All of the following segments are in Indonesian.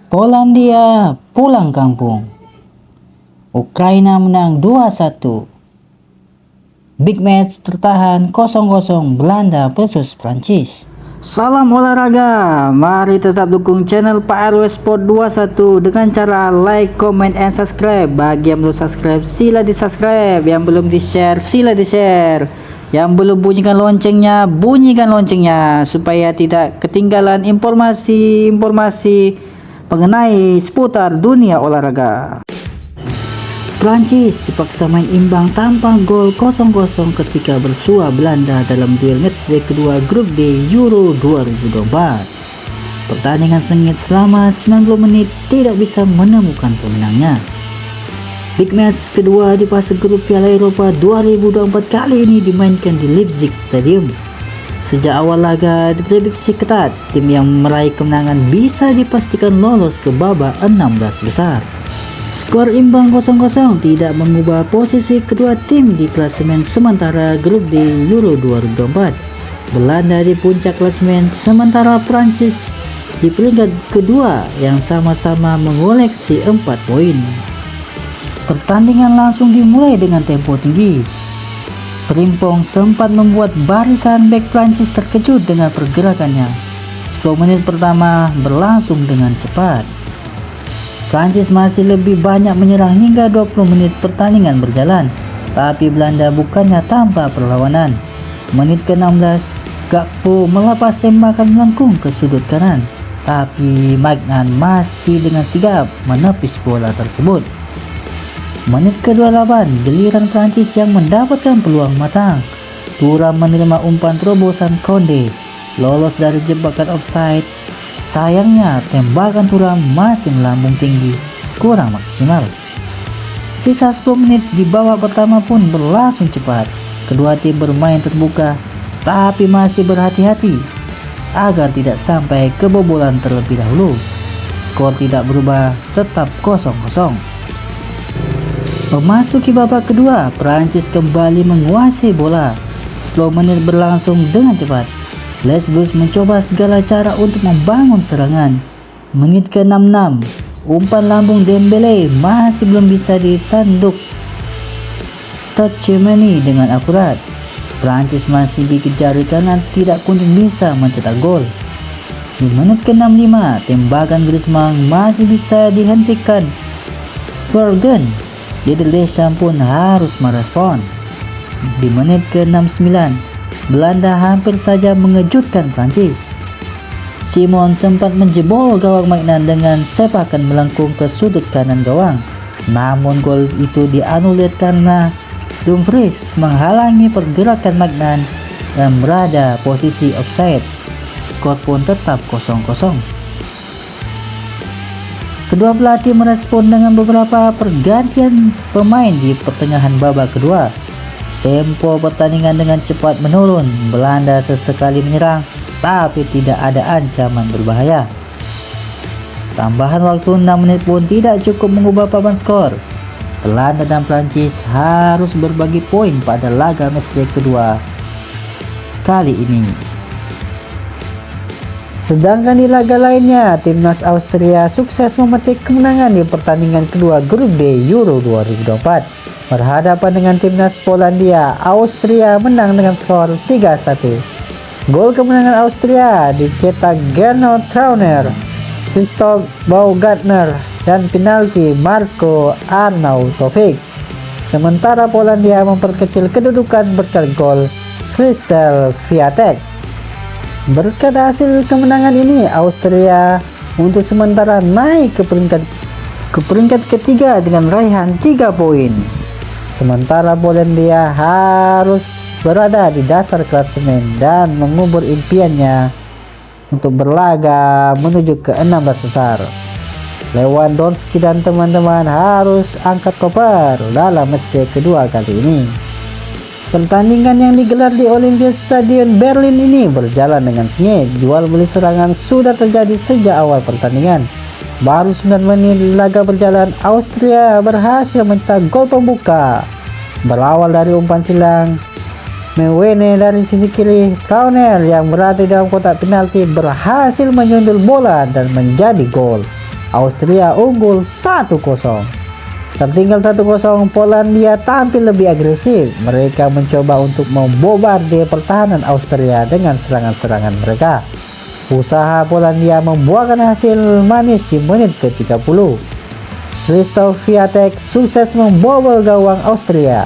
Polandia pulang kampung. Ukraina menang 2-1. Big match tertahan 0-0 Belanda versus Prancis. Salam olahraga, mari tetap dukung channel Pak RW Sport 21 dengan cara like, comment, and subscribe. Bagi yang belum subscribe, sila di subscribe. Yang belum di share, sila di share. Yang belum bunyikan loncengnya supaya tidak ketinggalan informasi-informasi mengenai seputar dunia olahraga. Prancis dipaksa main imbang tanpa gol 0-0 ketika bersua Belanda dalam duel matchday kedua grup D Euro 2024. Pertandingan sengit selama 90 menit tidak bisa menemukan pemenangnya. Big match kedua di fase grup Piala Eropa 2024 kali ini dimainkan di Leipzig Stadium. Sejak awal laga diprediksi ketat, tim yang meraih kemenangan bisa dipastikan lolos ke babak 16 besar. Skor imbang 0-0 tidak mengubah posisi kedua tim di klasemen sementara grup D Euro 2024. Belanda di puncak klasemen sementara Prancis di peringkat kedua yang sama-sama mengoleksi 4 poin. Pertandingan langsung dimulai dengan tempo tinggi. Frimpong sempat membuat barisan bek Prancis terkejut dengan pergerakannya. 10 menit pertama berlangsung dengan cepat. Prancis masih lebih banyak menyerang hingga 20 menit pertandingan berjalan, tapi Belanda bukannya tanpa perlawanan. Menit ke-16, Gakpo melepas tembakan melengkung ke sudut kanan, tapi Magnan masih dengan sigap menepis bola tersebut. Menit ke-28, giliran Prancis yang mendapatkan peluang matang. Thuram menerima umpan terobosan Konde, lolos dari jebakan offside. Sayangnya tembakan Thuram masih melambung tinggi, kurang maksimal. Sisa 10 menit di babak pertama pun berlangsung cepat. Kedua tim bermain terbuka, tapi masih berhati-hati agar tidak sampai kebobolan terlebih dahulu. Skor tidak berubah, tetap 0-0. Memasuki babak kedua, Prancis kembali menguasai bola. 10 menit berlangsung dengan cepat. Les Bleus mencoba segala cara untuk membangun serangan. Menit ke-66, umpan lambung Dembele masih belum bisa ditanduk Tchouaméni dengan akurat. Prancis masih gigit jari karena tidak kunjung bisa mencetak gol. Di menit ke-65, tembakan Griezmann masih bisa dihentikan. Vergen Didier Deschamps pun harus merespon. Di menit ke-69, Belanda hampir saja mengejutkan Prancis. Simon sempat menjebol gawang Magnan dengan sepakan melengkung ke sudut kanan gawang. Namun gol itu dianulir karena Dumfries menghalangi pergerakan Magnan dan berada posisi offside. Skor pun tetap 0-0. Kedua pelatih merespon dengan beberapa pergantian pemain di pertengahan babak kedua. Tempo pertandingan dengan cepat menurun. Belanda sesekali menyerang, tapi tidak ada ancaman berbahaya. Tambahan waktu 6 menit pun tidak cukup mengubah papan skor. Belanda dan Prancis harus berbagi poin pada laga matchday kedua kali ini. Sedangkan di laga lainnya, timnas Austria sukses memetik kemenangan di pertandingan kedua grup D Euro 2024. Berhadapan dengan timnas Polandia, Austria menang dengan skor 3-1. Gol kemenangan Austria dicetak Gernot Trauner, Christoph Baumgartner, dan penalti Marko Arnautovic. Sementara Polandia memperkecil kedudukan berkat gol Krzysztof Piatek. Berkat hasil kemenangan ini, Austria untuk sementara naik ke peringkat ketiga dengan raihan 3 poin. Sementara Polandia harus berada di dasar klasemen dan mengubur impiannya untuk berlaga menuju ke 16 besar. Lewandowski dan teman-teman harus angkat koper dalam matchday kedua kali ini. Pertandingan yang digelar di Olympiastadion Berlin ini berjalan dengan sengit. Jual beli serangan sudah terjadi sejak awal pertandingan. Baru 9 menit laga berjalan, Austria berhasil mencetak gol pembuka. Berawal dari umpan silang Mewene dari sisi kiri, Trauner yang berada di dalam kotak penalti berhasil menyundul bola dan menjadi gol. Austria unggul 1-0. Tertinggal 1-0, Polandia tampil lebih agresif. Mereka mencoba untuk membobardir pertahanan Austria dengan serangan-serangan mereka. Usaha Polandia membuahkan hasil manis di menit ke-30. Krzysztof Piatek sukses membobol gawang Austria.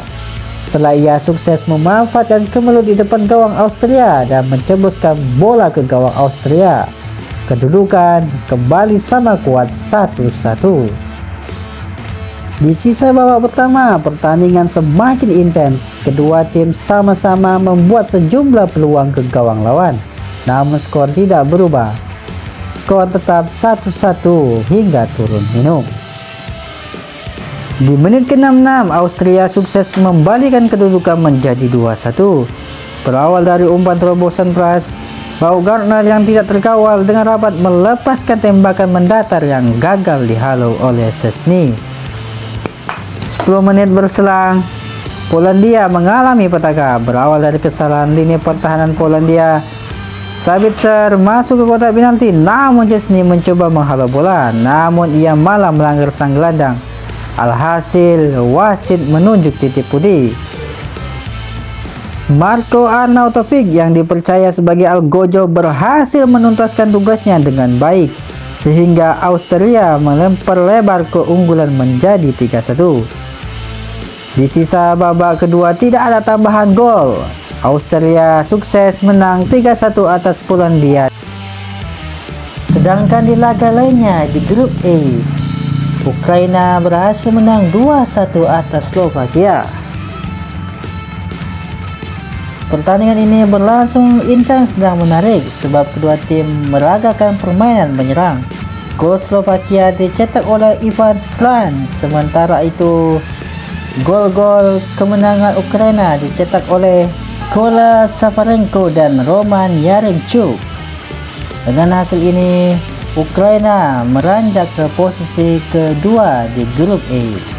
Setelah ia sukses memanfaatkan kemelut di depan gawang Austria dan menceboskan bola ke gawang Austria, kedudukan kembali sama kuat 1-1. Di sisa babak pertama, pertandingan semakin intens. Kedua tim sama-sama membuat sejumlah peluang ke gawang lawan, namun skor tidak berubah. Skor tetap 1-1 hingga turun minum. Di menit ke-66, Austria sukses membalikan kedudukan menjadi 2-1. Berawal dari umpan terobosan Pras, Baumgartner yang tidak terkawal dengan rapat melepaskan tembakan mendatar yang gagal dihalau oleh Szczesny. 10 menit berselang, Polandia mengalami petaka. Berawal dari kesalahan lini pertahanan Polandia, Sabitzer masuk ke kotak penalti, namun Szczesny mencoba menghalau bola, namun ia malah melanggar sang gelandang. Alhasil, wasit menunjuk titik putih. Marko Arnautovic yang dipercaya sebagai algojo berhasil menuntaskan tugasnya dengan baik, sehingga Austria memperlebar keunggulan menjadi 3-1. Di sisa babak kedua tidak ada tambahan gol. Austria sukses menang 3-1 atas Polandia. Sedangkan di laga lainnya di grup E, Ukraina berhasil menang 2-1 atas Slovakia. Pertandingan ini berlangsung intens dan menarik sebab kedua tim meragakan permainan menyerang. Gol Slovakia dicetak oleh Ivan Skran, sementara itu gol-gol kemenangan Ukraina dicetak oleh Kola Safarenko dan Roman Yaremchuk. Dengan hasil ini, Ukraina meranjak ke posisi kedua di grup E.